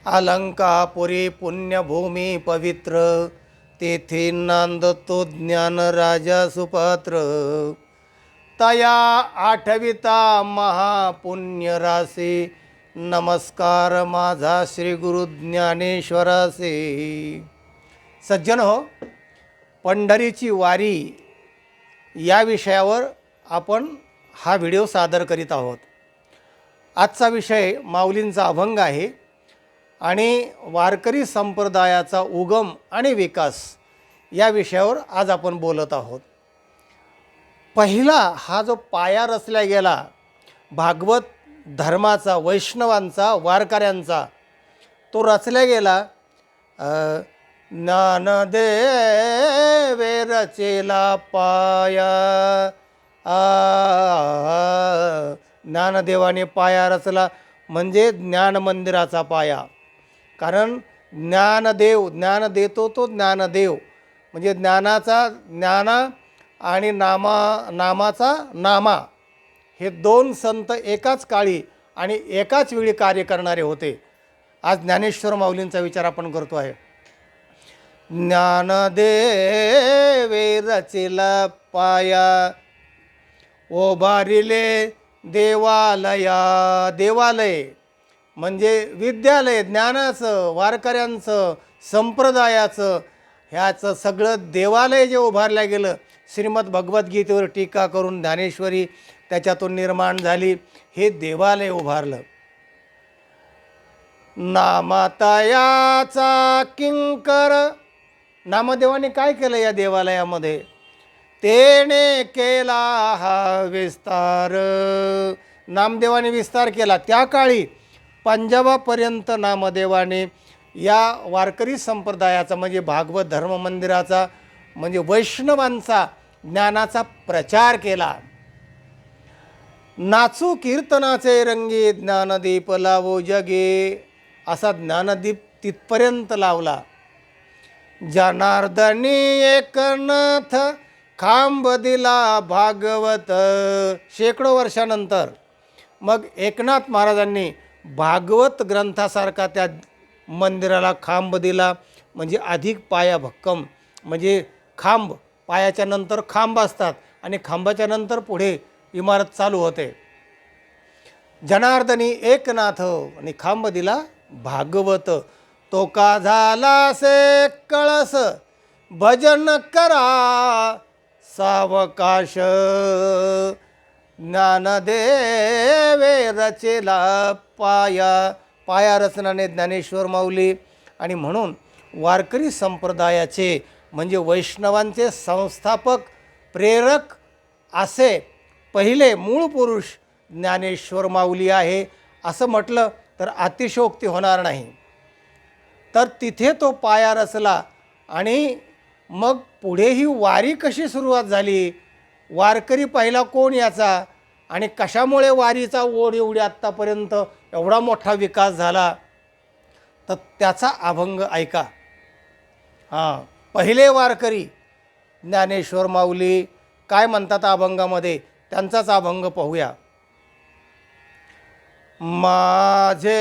अलंकापुरी पुण्यभूमी पवित्र, तेथे नांदतो ज्ञान राजा सुपात्र. तया आठविता महापुण्य रासे, नमस्कार माझा श्री गुरु ज्ञानेश्वरासे. सज्जन हो, पंढरीची वारी या विषयावर आपण हा व्हिडिओ सादर करीत आहोत. आजचा विषय माऊलींचा अभंग आहे आणि वारकरी संप्रदायाचा उगम आणि विकास या विषयावर आज आपण बोलत आहोत. पहिला हा जो पाया रचला गेला भागवत धर्माचा, वैष्णवांचा, वारकऱ्यांचा, तो रचला गेला ज्ञानदेवे रचेला पाया. ज्ञानदेवाने पाया रचला म्हणजे ज्ञान मंदिराचा पाया. कारण ज्ञानदेव, ज्ञान देतो तो ज्ञानदेव, म्हणजे ज्ञानाचा ज्ञाना आणि नामाचा नामा, हे दोन संत एकाच काळी आणि एकाच वेळी कार्य करणारे होते. आज ज्ञानेश्वर माऊलींचा विचार आपण करतो आहे. ज्ञानदेवे रचिला पाया, ओभारिले देवालया. देवालय म्हणजे विद्यालय, ज्ञानाचं, वारकऱ्यांचं, संप्रदायाचं, ह्याचं सगळं देवालय जे उभारलं गेलं. श्रीमद भगवद्गीतेवर टीका करून ज्ञानेश्वरी त्याच्यातून निर्माण झाली. हे देवालय उभारलं. नामतयाचा किंकर, नामदेवाने काय केलं या देवालयामध्ये? तेने केला हा विस्तार. नामदेवाने विस्तार केला. त्या काळी पंजाबापर्यंत नामदेवाने या वारकरी संप्रदायाचा म्हणजे भागवत धर्म मंदिराचा म्हणजे वैष्णवांचा ज्ञानाचा प्रचार केला. नाचू कीर्तनाचे रंगी ज्ञानदीप लावो जगे, असा ज्ञानदीप तिथपर्यंत लावला. जनार्दनी एकनाथ खांब दिला भागवत. शेकडो वर्षानंतर मग एकनाथ महाराजांनी भागवत ग्रंथासारखा त्या मंदिराला खांब दिला. म्हणजे अधिक पाया भक्कम, म्हणजे खांब, पायाच्या नंतर खांब असतात आणि खांबाच्या नंतर पुढे इमारत चालू होते. जनार्दनी एकनाथ आणि खांब दिला भागवत. तो का झाला से कळस, भजन करा सावकाश. ज्ञानदेवे रचेला पाया. पाया रचनाने ज्ञानेश्वर माऊली. आणि म्हणून वारकरी संप्रदायाचे म्हणजे वैष्णवांचे संस्थापक, प्रेरक असे पहिले मूळ पुरुष ज्ञानेश्वर माऊली आहे असं म्हटलं तर अतिशयोक्ती होणार नाही. तर तिथे तो पाया रचला. आणि मग पुढे ही वारी कशी सुरुवात झाली, वारकरी पहिला कोण याचा, आणि कशामुळे वारीचा ओढ एवढी आत्तापर्यंत एवढा मोठा विकास झाला, तर त्याचा अभंग ऐका. पहिले वारकरी ज्ञानेश्वर माऊली काय म्हणतात अभंगामध्ये, त्यांचाच अभंग पाहूया. माझे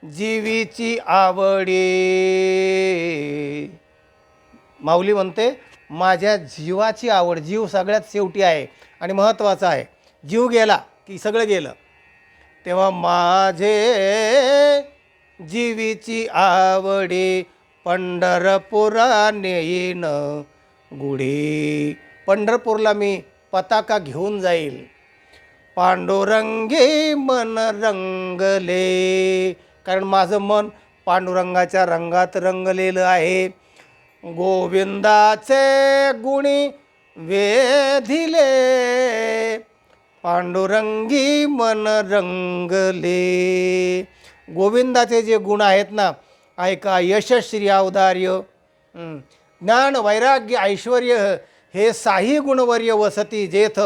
जीवीची आवडी. माऊली म्हणते माझ्या जीवाची आवड. जीव सगळ्यात शेवटी आहे आणि महत्त्वाचा आहे. जीव गेला की सगळं गेलं. तेव्हा माझे जीवीची आवडी, पंढरपुरा नेईन गुढी. पंढरपूरला मी पताका घेऊन जाईल. पांडुरंगी मन रंगले, कारण माझं मन पांडुरंगाच्या रंगात रंगलेलं आहे. गोविंदाचे गुणी वेधिले, पांडुरंगी मन रंगले. गोविंदाचे जे गुण आहेत ना, ऐका. यशश्री औदार्य, ज्ञान वैराग्य ऐश्वर्य, हे साही गुणवर्य वसती जेथ,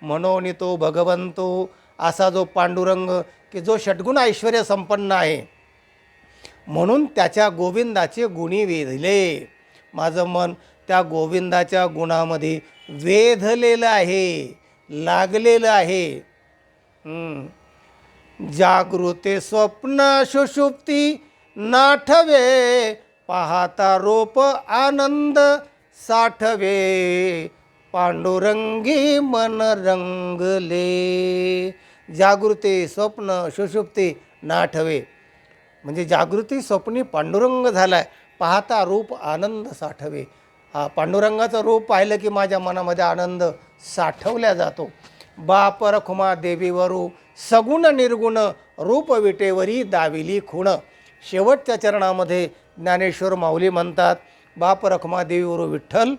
म्हणून तो भगवंतो. असा जो पांडुरंग की जो षटगुण ऐश्वर्य संपन्न आहे, म्हणून त्याच्या गोविंदाचे गुणी वेधले. माझं मन त्या गोविंदाच्या गुणामध्ये वेधलेलं आहे, लागलेलं आहे. जागृते स्वप्न सुषुप्ती नाठवे, पाहता रूप आनंद साठवे, पांडुरंगी मन रंगले. जागृते स्वप्न सुषुप्ती नाठवे म्हणजे जागृती स्वप्नी पांडुरंग झालाय, पाहता रूप आनंद साठवे. हा पांडुरंगाचं रूप पाहिलं की माझ्या मनामध्ये आनंद साठवल्या जातो. बाप रखुमा देवीवरू सगुण निर्गुण, रूप विटेवरी दाविली खुण. शेवटच्या चरणामध्ये ज्ञानेश्वर माऊली म्हणतात, बाप रखुमा देवीवरू विठ्ठल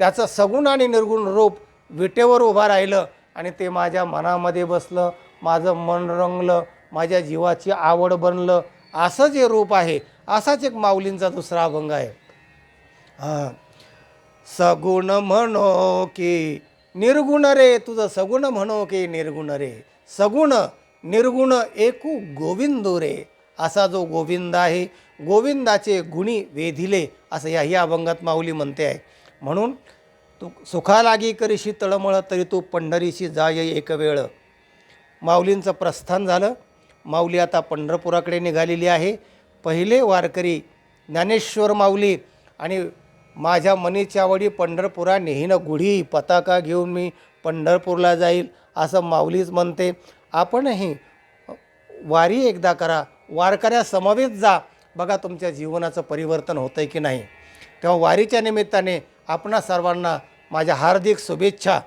त्याचं सगुण आणि निर्गुण रूप विटेवर उभं राहिलं आणि ते माझ्या मनामध्ये बसलं, माझं मन रंगलं, माझ्या जीवाची आवड बनलं. असं जे रूप आहे, असाच एक माऊलींचा दुसरा अभंग आहे. हां, सगुण म्हणो की निर्गुण रे, तुझं सगुण म्हणो की निर्गुण रे, सगुण निर्गुण एकू गोविंदो रे. असा जो गोविंद आहे, गोविंदाचे गुणी वेधिले, असं याही अभंगात माऊली म्हणते आहे. म्हणून तू सुखा लागी करीशी तळमळ, तरी तू पंढरीशी जाय एक वेळ. माऊलींचं प्रस्थान झालं. माऊली आता पंढरपुराकडे निघालेली आहे. पहिले वारकरी ज्ञानेश्वर माऊली आणि माझ्या मनीच्या आवडी पंढरपुरा नेहीन गुढी, पताका घेऊन मी पंढरपूरला जाईल, असं माऊलीच म्हणते. आपणही वारी एकदा करा, वारकऱ्या समवेत जा, बघा तुमच्या जीवनाचं परिवर्तन होतं आहे की नाही. तेव्हा वारीच्या निमित्ताने आपणा सर्वांना माझ्या हार्दिक शुभेच्छा.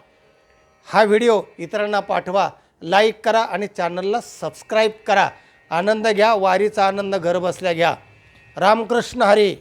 हा व्हिडिओ इतरांना पाठवा, लाईक करा आणि चॅनलला सबस्क्राईब करा. आनंद घ्या, वारीचा आनंद घरबसल्या घ्या. रामकृष्ण हरी.